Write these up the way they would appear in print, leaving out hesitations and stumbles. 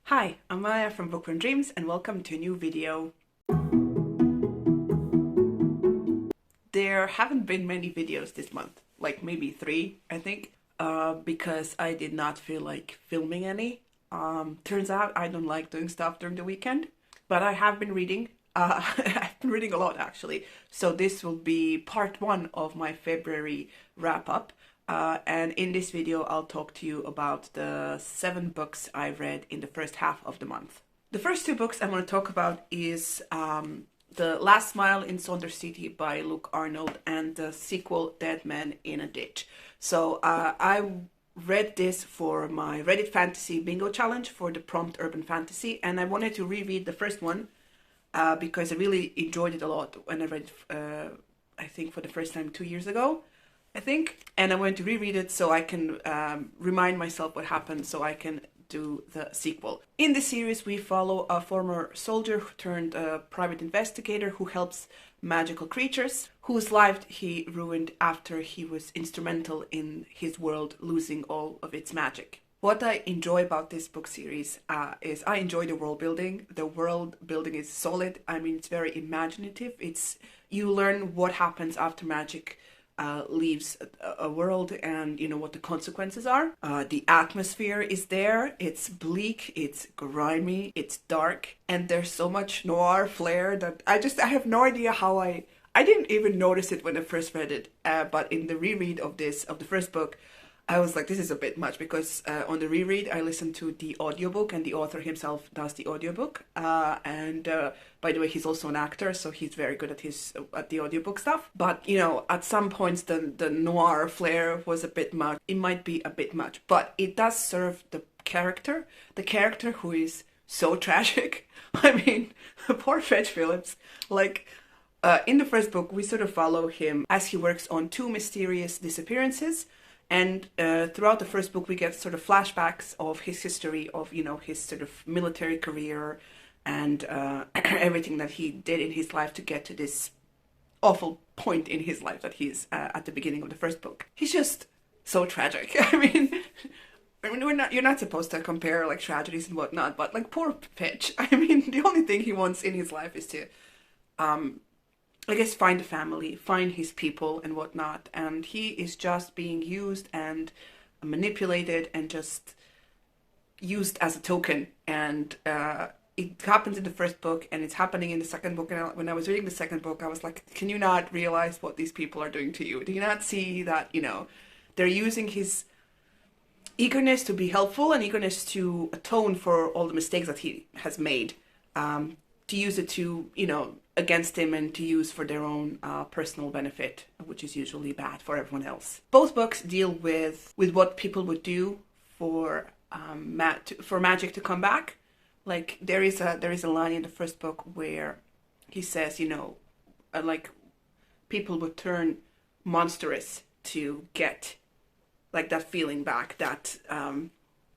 Hi, I'm Maya from Bookworm Dreams and welcome to a new video. There haven't been many videos this month, like maybe 3, I think, because I did not feel like filming any. Turns out I don't like doing stuff during the weekend, but I have been reading. I've been reading a lot actually, so this will be part 1 of my February wrap-up. And in this video, I'll talk to you about the 7 books I read in the first half of the month. The first 2 books I'm going to talk about is The Last Mile in Saunders City by Luke Arnold and the sequel Dead Man in a Ditch. So I read this for my Reddit Fantasy Bingo Challenge for the Prompt Urban Fantasy, and I wanted to reread the first one because I really enjoyed it a lot when I read it, I think for the first time 2 years ago. I think, and I'm going to reread it so I can remind myself what happened so I can do the sequel. In the series, we follow a former soldier turned private investigator who helps magical creatures, whose life he ruined after he was instrumental in his world losing all of its magic. What I enjoy about this book series is I enjoy the world building. The world building is solid. I mean, it's very imaginative. You learn what happens after magic leaves a world and what the consequences are. The atmosphere is there. It's bleak, it's grimy, it's dark, and there's so much noir flair that I have no idea how I didn't even notice it when I first read it, but in the reread of the first book I was like, this is a bit much, because on the reread I listened to the audiobook and the author himself does the audiobook, and by the way, he's also an actor, so he's very good at the audiobook stuff. But at some points the noir flair was a bit much. It might be a bit much, but it does serve the character who is so tragic. I mean, poor Fetch Phillips. Like, in the first book we sort of follow him as he works on 2 mysterious disappearances. And throughout the first book, we get sort of flashbacks of his history, of his sort of military career and everything that he did in his life to get to this awful point in his life that he's at the beginning of the first book. He's just so tragic. I mean, you're not supposed to compare like tragedies and whatnot, but like poor Pitch. I mean, the only thing he wants in his life is to I guess find a family, find his people and whatnot, and he is just being used and manipulated and just used as a token. And it happens in the first book and it's happening in the second book, and when I was reading the second book I was like, can you not realize what these people are doing to you? Do you not see that they're using his eagerness to be helpful and eagerness to atone for all the mistakes that he has made, to use it to against him and to use for their own personal benefit, which is usually bad for everyone else. Both books deal with what people would do for magic to come back. Like there is a line in the first book where he says, like people would turn monstrous to get like that feeling back, that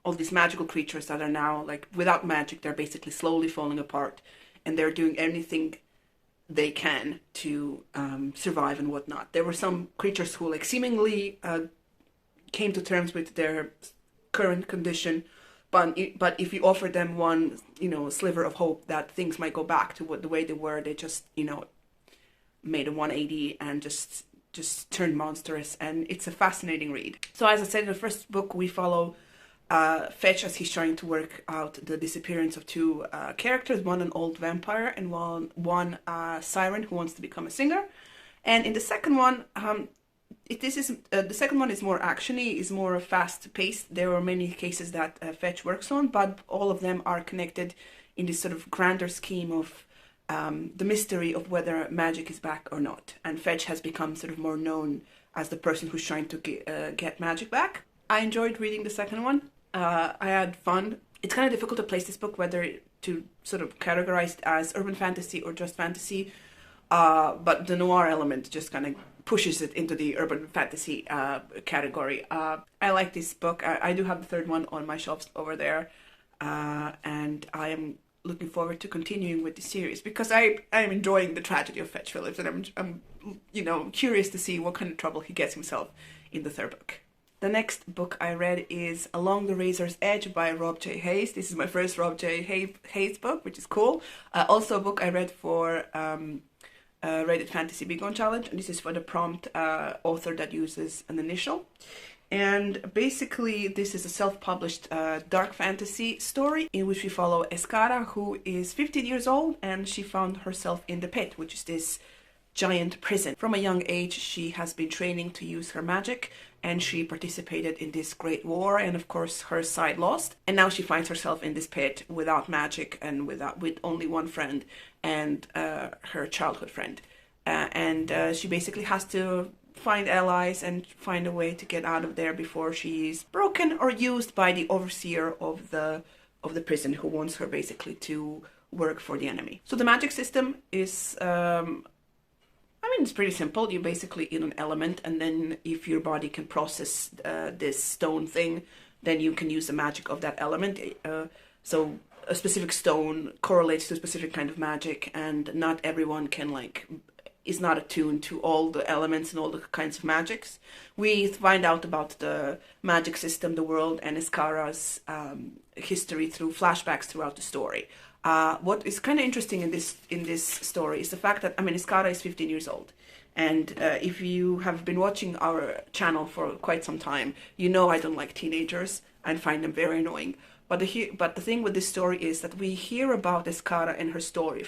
all these magical creatures that are now like without magic, they're basically slowly falling apart, and they're doing anything they can to survive and whatnot. There were some creatures who like seemingly came to terms with their current condition, but if you offer them one sliver of hope that things might go back to the way they were, they just made a 180 and just turned monstrous. And it's a fascinating read. So as I said, in the first book we follow Fetch as he's trying to work out the disappearance of 2 characters, one an old vampire and one siren who wants to become a singer. And in the second one, the second one is more actiony, is more fast paced. There are many cases that Fetch works on, but all of them are connected in this sort of grander scheme of the mystery of whether magic is back or not. And Fetch has become sort of more known as the person who's trying to get magic back. I enjoyed reading the second one. I had fun. It's kind of difficult to place this book whether to sort of categorize it as urban fantasy or just fantasy, but the noir element just kind of pushes it into the urban fantasy category. I like this book. I do have the third one on my shelves over there, and I am looking forward to continuing with the series because I am enjoying the tragedy of Fetch Phillips, and I'm curious to see what kind of trouble he gets himself in the third book. The next book I read is Along the Razor's Edge by Rob J. Hayes. This is my first Rob J. Hayes book, which is cool. Also a book I read for Reddit Fantasy Big On Challenge, and this is for the prompt author that uses an initial. And basically this is a self-published dark fantasy story in which we follow Escara, who is 15 years old, and she found herself in the pit, which is this giant prison. From a young age she has been training to use her magic, and she participated in this great war, and of course her side lost, and now she finds herself in this pit without magic and with only one friend, and her childhood friend, and she basically has to find allies and find a way to get out of there before she's broken or used by the overseer of the prison, who wants her basically to work for the enemy. So the magic system is it's pretty simple. You basically eat an element, and then if your body can process this stone thing, then you can use the magic of that element. So a specific stone correlates to a specific kind of magic, and not everyone is not attuned to all the elements and all the kinds of magics. We find out about the magic system, the world, and Escara's history through flashbacks throughout the story. What is kind of interesting in this story is the fact that, Escara is 15 years old. And if you have been watching our channel for quite some time, you know I don't like teenagers and find them very annoying. But the thing with this story is that we hear about Escara and her story.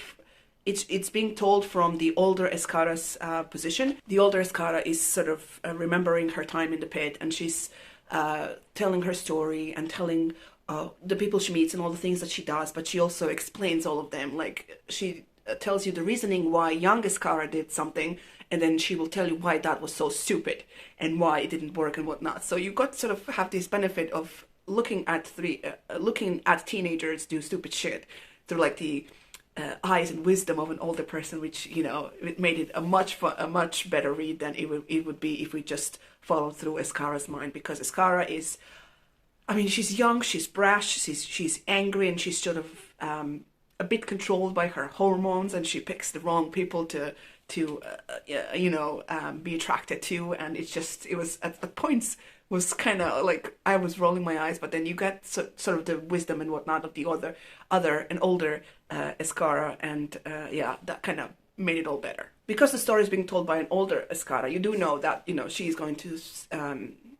It's being told from the older Escara's position. The older Escara is sort of remembering her time in the pit, and she's telling her story and telling the people she meets and all the things that she does, but she also explains all of them. Like, she tells you the reasoning why young Escara did something, and then she will tell you why that was so stupid and why it didn't work and whatnot. So you got to sort of have this benefit of looking at teenagers do stupid shit through like the eyes and wisdom of an older person, which, it made it a much better read than it would be if we just followed through Escara's mind, because Escara is, she's young, she's brash, she's angry, and she's sort of a bit controlled by her hormones, and she picks the wrong people to be attracted to, and it was at points was kind of like I was rolling my eyes, but then you get sort of the wisdom and whatnot of the other and older Escara, and that kind of made it all better. Because the story is being told by an older Escara, you do know that she's going to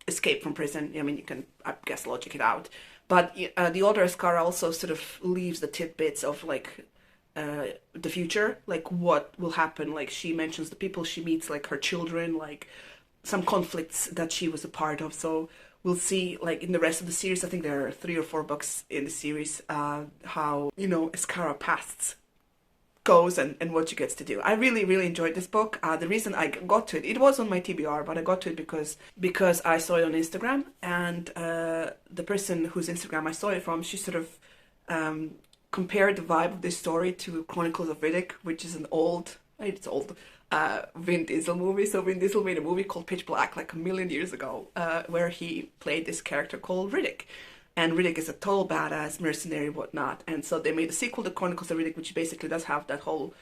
escape from prison. You can, I guess, logic it out, but the older Escara also sort of leaves the tidbits of like the future, like what will happen. Like, she mentions the people she meets, like her children, like some conflicts that she was a part of. So we'll see, like, in the rest of the series, I think there are 3 or 4 books in the series, how, Escara past goes and what she gets to do. I really, really enjoyed this book. The reason I got to it was on my TBR, but I got to it because I saw it on Instagram, and the person whose Instagram I saw it from, she sort of compared the vibe of this story to Chronicles of Riddick, which is an old Vin Diesel movie. So Vin Diesel made a movie called Pitch Black like a million years ago, where he played this character called Riddick. And Riddick is a total badass mercenary, whatnot. And so they made a sequel to Chronicles of Riddick, which basically does have that whole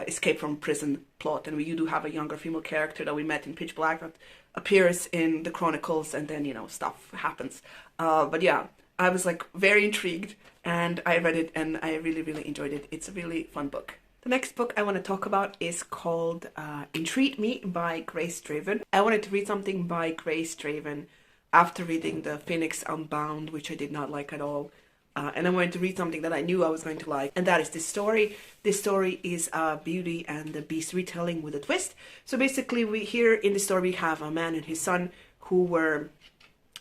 escape from prison plot. And you do have a younger female character that we met in Pitch Black that appears in the Chronicles, and then, stuff happens. But yeah, I was like very intrigued, and I read it and I really, really enjoyed it. It's a really fun book. The next book I want to talk about is called Entreat Me by Grace Draven. I wanted to read something by Grace Draven after reading the Phoenix Unbound, which I did not like at all. And I wanted to read something that I knew I was going to like, and that is this story. This story is Beauty and the Beast retelling with a twist. So basically, in the story we have a man and his son who were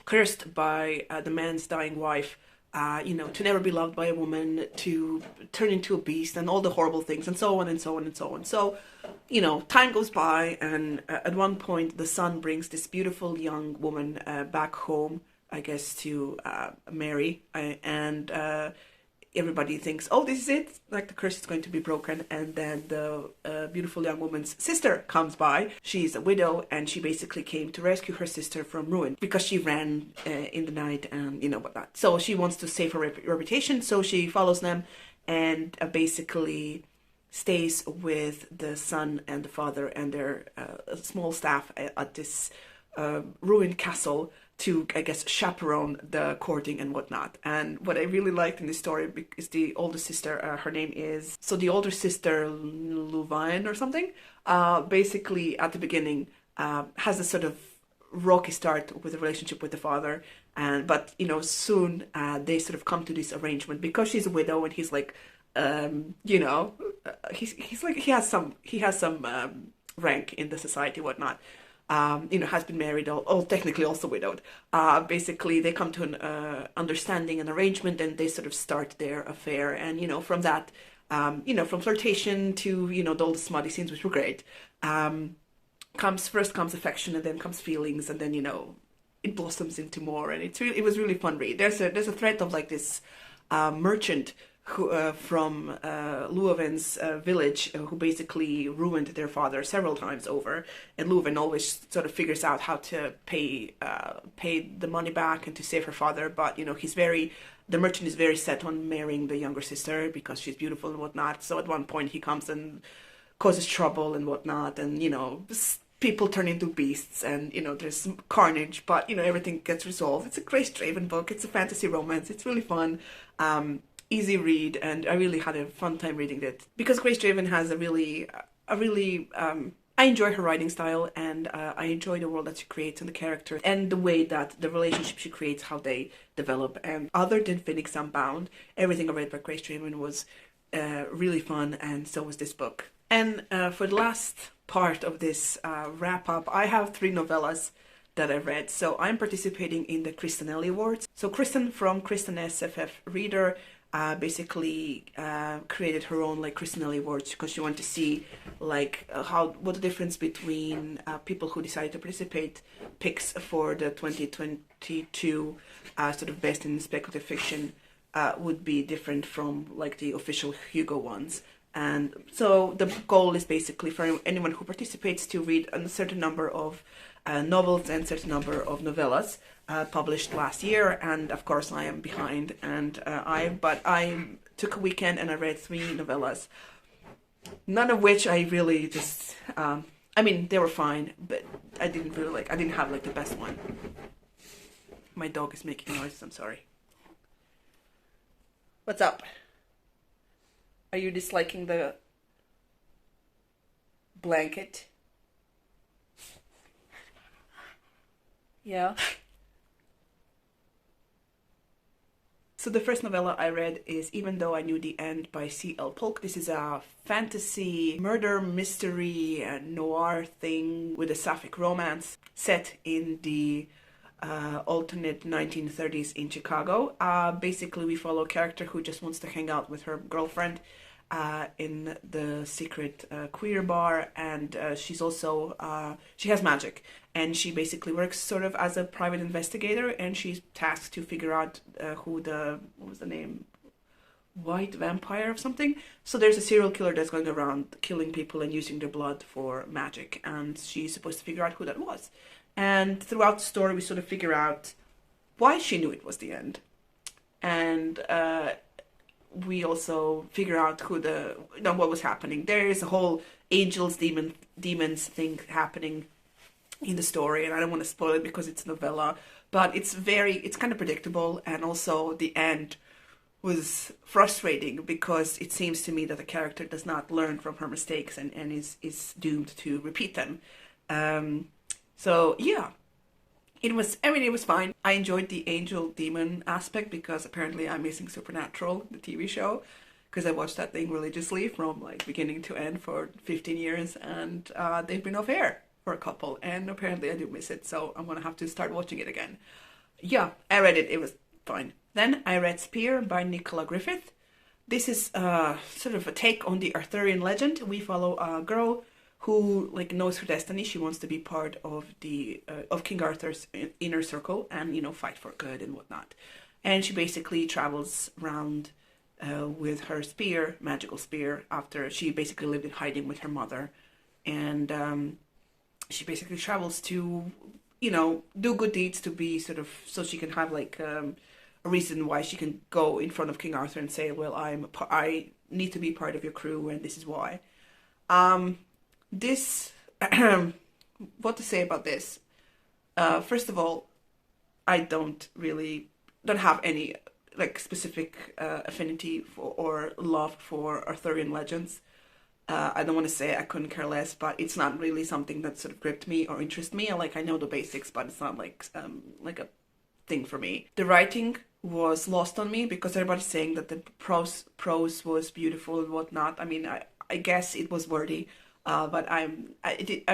cursed by the man's dying wife, to never be loved by a woman, to turn into a beast, and all the horrible things, and so on and so on and so on. So, time goes by, and at one point the son brings this beautiful young woman back home, I guess, to marry, and everybody thinks, oh, this is it, like the curse is going to be broken. And then the beautiful young woman's sister comes by. She's a widow, and she basically came to rescue her sister from ruin because she ran in the night and whatnot. So she wants to save her reputation, so she follows them and basically stays with the son and the father and their small staff at this ruined castle to, I guess, chaperone the courting and whatnot. And what I really liked in this story is the older sister. Her name is, so the older sister, Louvain or something, basically at the beginning has a sort of rocky start with a relationship with the father, and but soon they sort of come to this arrangement because she's a widow and he's like, he's like he has some rank in the society, whatnot. Has been married, technically also widowed. Basically, they come to an understanding, an arrangement, and they sort of start their affair. And from that, from flirtation to all the smutty scenes, which were great. Comes affection, and then comes feelings, and then it blossoms into more. And it was really fun read. There's a thread of like this merchant who from Louvain's village, who basically ruined their father several times over, and Louvain always sort of figures out how to pay the money back and to save her father. But the merchant is very set on marrying the younger sister because she's beautiful and whatnot. So at one point he comes and causes trouble and whatnot, and people turn into beasts, and there's carnage, but everything gets resolved. It's a Grace Draven book. It's a fantasy romance. It's really fun. Easy read, and I really had a fun time reading it because Grace Draven has a really I enjoy her writing style, and I enjoy the world that she creates and the characters and the way that the relationship she creates, how they develop. And other than Phoenix Unbound, everything I read by Grace Draven was really fun, and so was this book. And for the last part of this wrap up, I have 3 novellas that I read. So I'm participating in the Kristanelli Awards. So Kristen from Kristen SFF Reader basically created her own like Kristanelli Awards because she wanted to see like what the difference between people who decided to participate picks for the 2022 sort of best in speculative fiction would be different from like the official Hugo ones. And so the goal is basically for anyone who participates to read a certain number of novels and a certain number of novellas published last year. And of course I am behind, and I took a weekend and I read 3 novellas, none of which I really just they were fine, but I didn't have like the best one. My dog is making noise, I'm sorry. What's up? Are you disliking the blanket? Yeah. So the first novella I read is Even Though I Knew the End by C.L. Polk. This is a fantasy, murder, mystery, noir thing with a sapphic romance set in the alternate 1930s in Chicago. Basically, we follow a character who just wants to hang out with her girlfriend in the secret queer bar, and she's also she has magic, and she basically works sort of as a private investigator, and she's tasked to figure out who what was the name, White Vampire or something. So there's a serial killer that's going around killing people and using their blood for magic, and she's supposed to figure out who that was. And throughout the story we sort of figure out why she knew it was the end, and we also figure out what was happening. There is a whole angels, demons thing happening in the story, and I don't want to spoil it because it's a novella, but it's kind of predictable, and also the end was frustrating because it seems to me that the character does not learn from her mistakes and is doomed to repeat them. So yeah, it was fine. I enjoyed the angel demon aspect because apparently I'm missing Supernatural, the TV show, because I watched that thing religiously from like beginning to end for 15 years, and they've been off air for a couple, and apparently I do miss it, so I'm gonna have to start watching it again. Yeah, I read it. It was fine. Then I read Spear by Nicola Griffith. This is sort of a take on the Arthurian legend. We follow a girl who like knows her destiny. She wants to be part of the of King Arthur's inner circle and fight for good and whatnot. And she basically travels around with her spear, magical spear, after she basically lived in hiding with her mother, and she basically travels to do good deeds to be sort of so she can have like a reason why she can go in front of King Arthur and say, well, I need to be part of your crew and this is why. This what to say about this? First of all, I don't have any like specific affinity for or love for Arthurian legends. I don't want to say I couldn't care less, but it's not really something that sort of gripped me or interested me. I know the basics, but it's not like a thing for me. The writing was lost on me because everybody's saying that the prose was beautiful and whatnot. I mean, I guess it was worthy, but I'm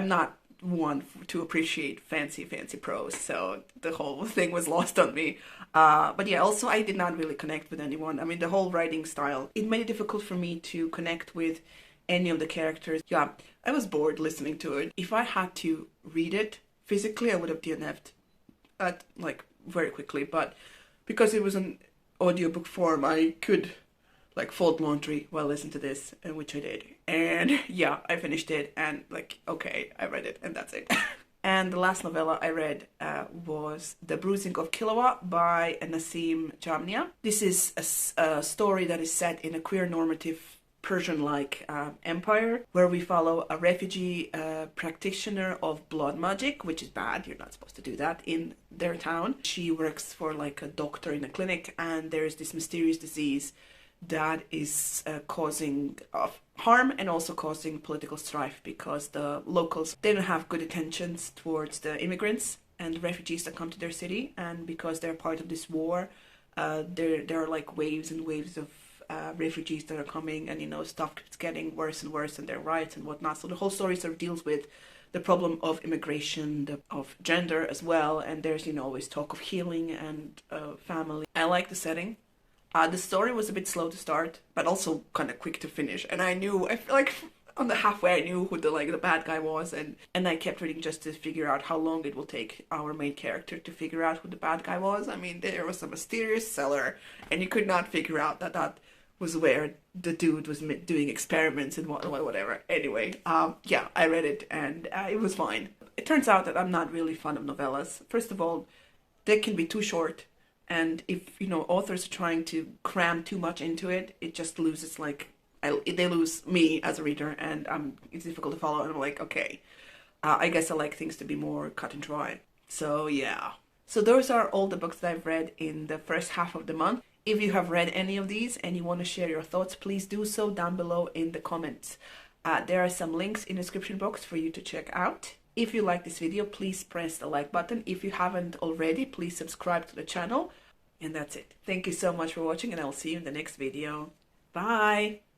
not one to appreciate fancy prose, so the whole thing was lost on me. But yeah, also I did not really connect with anyone. I mean, the whole writing style, it made it difficult for me to connect with any of the characters. Yeah, I was bored listening to it. If I had to read it physically, I would have DNF'd at like very quickly, but because it was an audiobook form, I could like fold laundry while listening to this, and which I did. And yeah, I finished it, and like, okay, I read it, and that's it. And the last novella I read was The Bruising of Kilowatt by Nassim Jamnia. This is a story that is set in a queer normative Persian-like empire, where we follow a refugee practitioner of blood magic, which is bad. You're not supposed to do that in their town. She works for like a doctor in a clinic, and there's this mysterious disease that is causing harm and also causing political strife, because the locals, they don't have good intentions towards the immigrants and refugees that come to their city, and because they're part of this war, there are like waves and waves of refugees that are coming, and stuff keeps getting worse and worse, and their riots and whatnot. So the whole story sort of deals with the problem of immigration, of gender as well, and there's always talk of healing and family. I like the setting. The story was a bit slow to start, but also kind of quick to finish. And I feel like on the halfway I knew who the bad guy was, and I kept reading just to figure out how long it will take our main character to figure out who the bad guy was. I mean, there was a mysterious cellar, and you could not figure out that was where the dude was doing experiments and whatever. Anyway, yeah, I read it, and it was fine. It turns out that I'm not really fond of novellas. First of all, they can be too short. And if, authors are trying to cram too much into it, it just loses, they lose me as a reader, and it's difficult to follow. And I'm like, okay, I guess I like things to be more cut and dry. So, yeah. So those are all the books that I've read in the first half of the month. If you have read any of these and you want to share your thoughts, please do so down below in the comments. There are some links in the description box for you to check out. If you like this video, please press the like button. If you haven't already, please subscribe to the channel. And that's it. Thank you so much for watching, and I'll see you in the next video. Bye!